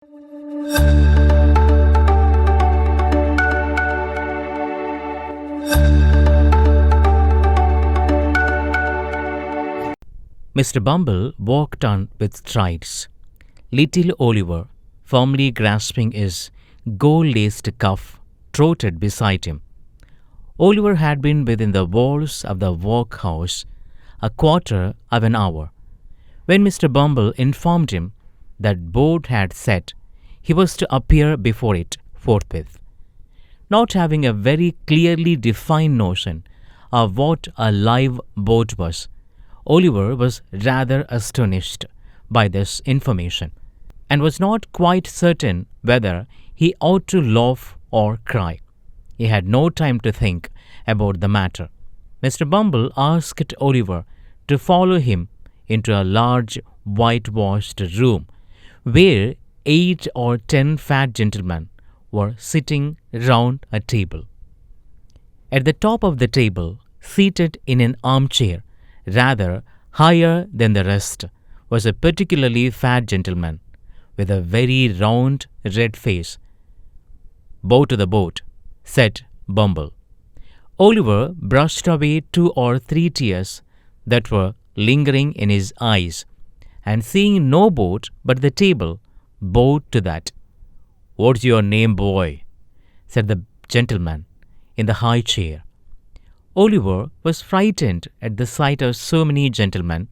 Mr. Bumble walked on with strides. Little Oliver, firmly grasping his gold-laced cuff, trotted beside him. Oliver had been within the walls of the workhouse a quarter of an hour. When Mr. Bumble informed him that board had set, he was to appear before it forthwith. Not having a very clearly defined notion of what a live boat was, Oliver was rather astonished by this information, and was not quite certain whether he ought to laugh or cry. He had no time to think about the matter. Mr. Bumble asked Oliver to follow him into a large whitewashed room where 8 or 10 fat gentlemen were sitting round a table. At the top of the table, seated in an armchair, rather higher than the rest, was a particularly fat gentleman with a very round red face. "Bow to the boat," said Bumble. Oliver brushed away 2 or 3 tears that were lingering in his eyes, and seeing no boat but the table, bowed to that. "What's your name, boy?" said the gentleman in the high chair. Oliver was frightened at the sight of so many gentlemen,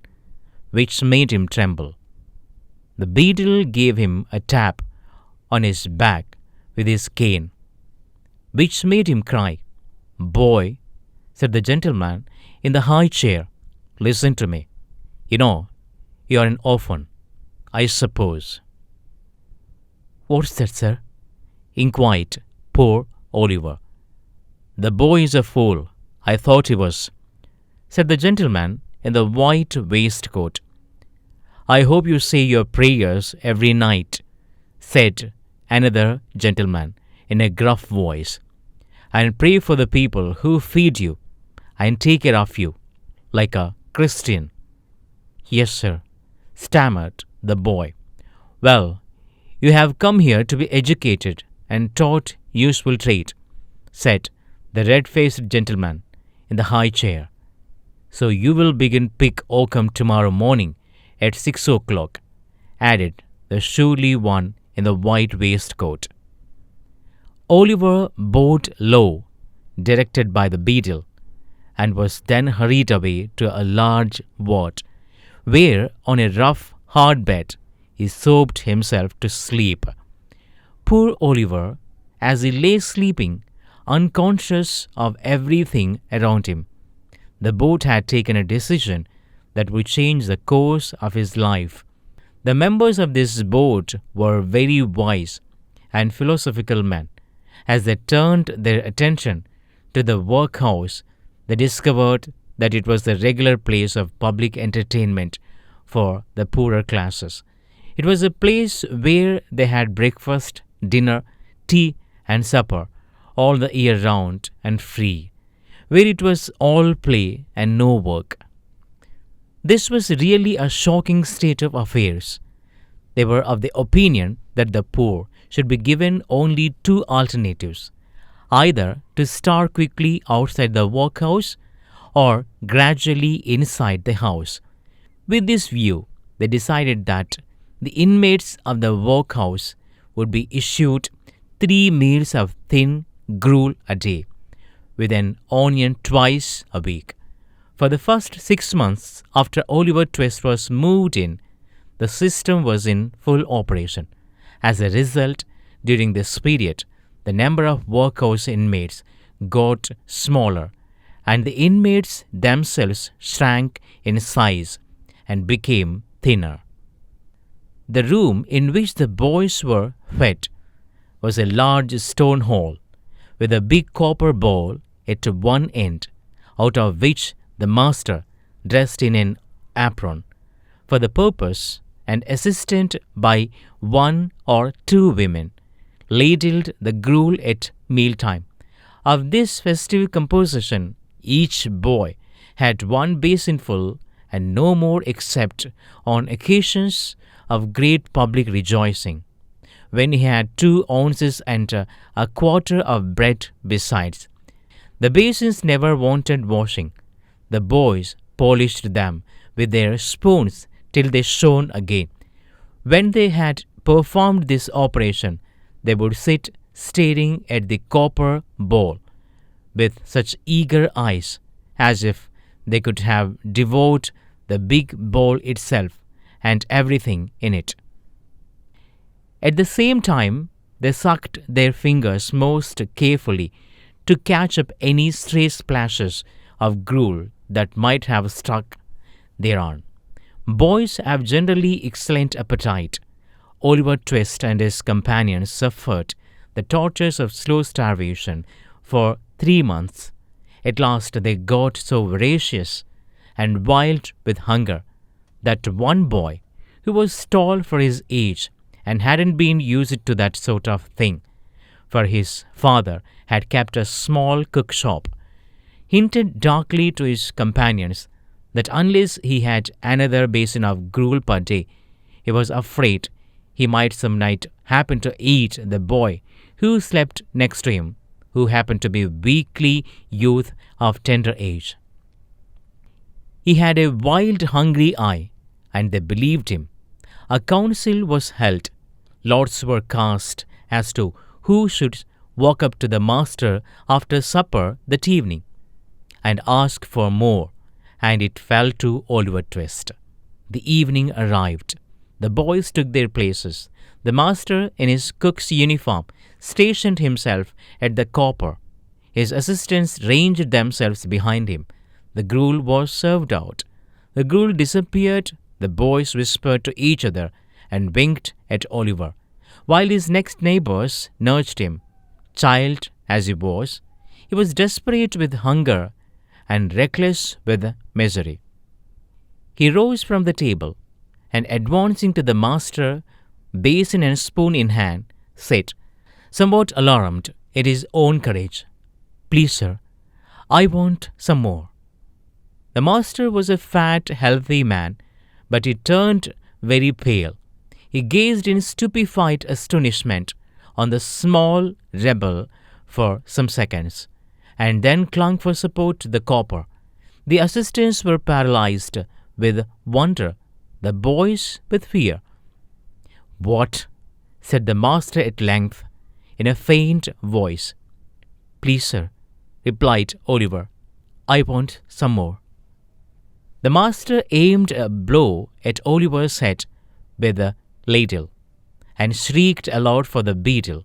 which made him tremble. The beadle gave him a tap on his back with his cane, which made him cry. "Boy," said the gentleman in the high chair, "listen to me. You know, you are an orphan, I suppose." "What's that, sir?" inquired poor Oliver. "The boy is a fool. I thought he was," said the gentleman in the white waistcoat. "I hope you say your prayers every night," said another gentleman in a gruff voice, "and pray for the people who feed you and take care of you, like a Christian." "Yes, sir," stammered the boy. "Well, you have come here to be educated and taught useful trade," said the red-faced gentleman in the high chair. "So you will begin pick oakum tomorrow morning at 6 o'clock, added the surly one in the white waistcoat. Oliver bowed low, directed by the beadle, and was then hurried away to a large ward, where, on a rough, hard bed, he sobbed himself to sleep. Poor Oliver, as he lay sleeping, unconscious of everything around him, the boat had taken a decision that would change the course of his life. The members of this boat were very wise and philosophical men. As they turned their attention to the workhouse, they discovered that it was the regular place of public entertainment for the poorer classes. It was a place where they had breakfast, dinner, tea, and supper all the year round and free, where it was all play and no work. This was really a shocking state of affairs. They were of the opinion that the poor should be given only 2 alternatives, either to starve quickly outside the workhouse or gradually inside the house. With this view, they decided that the inmates of the workhouse would be issued 3 meals of thin gruel a day, with an onion twice a week. For the first 6 months after Oliver Twist was moved in, the system was in full operation. As a result, during this period, the number of workhouse inmates got smaller, and the inmates themselves shrank in size and became thinner. The room in which the boys were fed was a large stone hall with a big copper bowl at one end, out of which the master, dressed in an apron for the purpose and assisted by 1 or 2 women, ladled the gruel at mealtime. Of this festive composition, each boy had 1 basinful and no more except on occasions of great public rejoicing, when he had 2 ounces and a quarter of bread besides. The basins never wanted washing. The boys polished them with their spoons till they shone again. When they had performed this operation, they would sit staring at the copper bowl with such eager eyes as if they could have devoured the big bowl itself and everything in it. At the same time, they sucked their fingers most carefully to catch up any stray splashes of gruel that might have stuck thereon. Boys have generally excellent appetite. Oliver Twist and his companions suffered the tortures of slow starvation for 3 months. At last they got so voracious and wild with hunger that one boy, who was tall for his age and hadn't been used to that sort of thing, for his father had kept a small cook shop, hinted darkly to his companions that unless he had another basin of gruel per day, he was afraid he might some night happen to eat the boy who slept next to him, who happened to be a weakly youth of tender age. He had a wild, hungry eye, and they believed him. A council was held. Lots were cast as to who should walk up to the master after supper that evening and ask for more, and it fell to Oliver Twist. The evening arrived. The boys took their places. The master, in his cook's uniform, stationed himself at the copper. His assistants ranged themselves behind him. The gruel was served out. The gruel disappeared. The boys whispered to each other and winked at Oliver, while his next neighbors nudged him. Child as he was desperate with hunger and reckless with misery. He rose from the table and, advancing to the master, basin and spoon in hand, said, somewhat alarmed at his own courage, "Please, sir, I want some more." The master was a fat, healthy man, but he turned very pale. He gazed in stupefied astonishment on the small rebel for some seconds, and then clung for support to the copper. The assistants were paralyzed with wonder, the boys with fear. "What?" said the master at length, in a faint voice. "Please, sir," replied Oliver, "I want some more." The master aimed a blow at Oliver's head with a ladle and shrieked aloud for the beadle.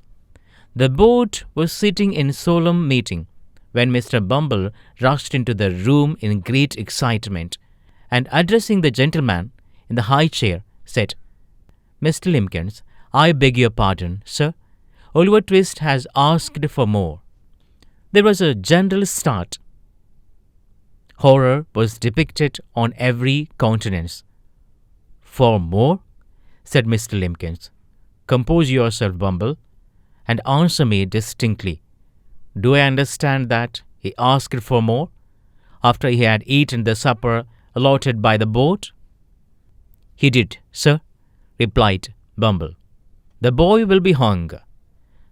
The board was sitting in solemn meeting when Mr. Bumble rushed into the room in great excitement and, addressing the gentleman in the high chair, said, "Mr. Limbkins, I beg your pardon, sir. Oliver Twist has asked for more." There was a general start. Horror was depicted on every countenance. "For more?" said Mr. Limbkins. "Compose yourself, Bumble, and answer me distinctly. Do I understand that he asked for more after he had eaten the supper allotted by the board?" "He did, sir," replied Bumble. "The boy will be hung,"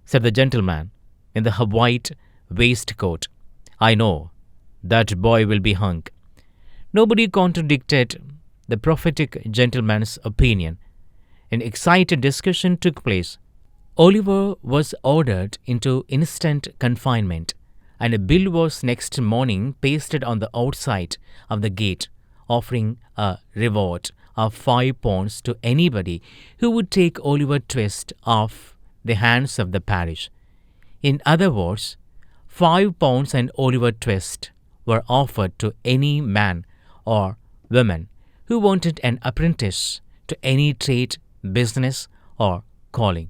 said the gentleman in the white waistcoat. "I know, that boy will be hung." Nobody contradicted the prophetic gentleman's opinion. An excited discussion took place. Oliver was ordered into instant confinement, and a bill was next morning pasted on the outside of the gate, offering a reward of £5 to anybody who would take Oliver Twist off the hands of the parish. In other words, £5 and Oliver Twist were offered to any man or woman who wanted an apprentice to any trade, business, or calling.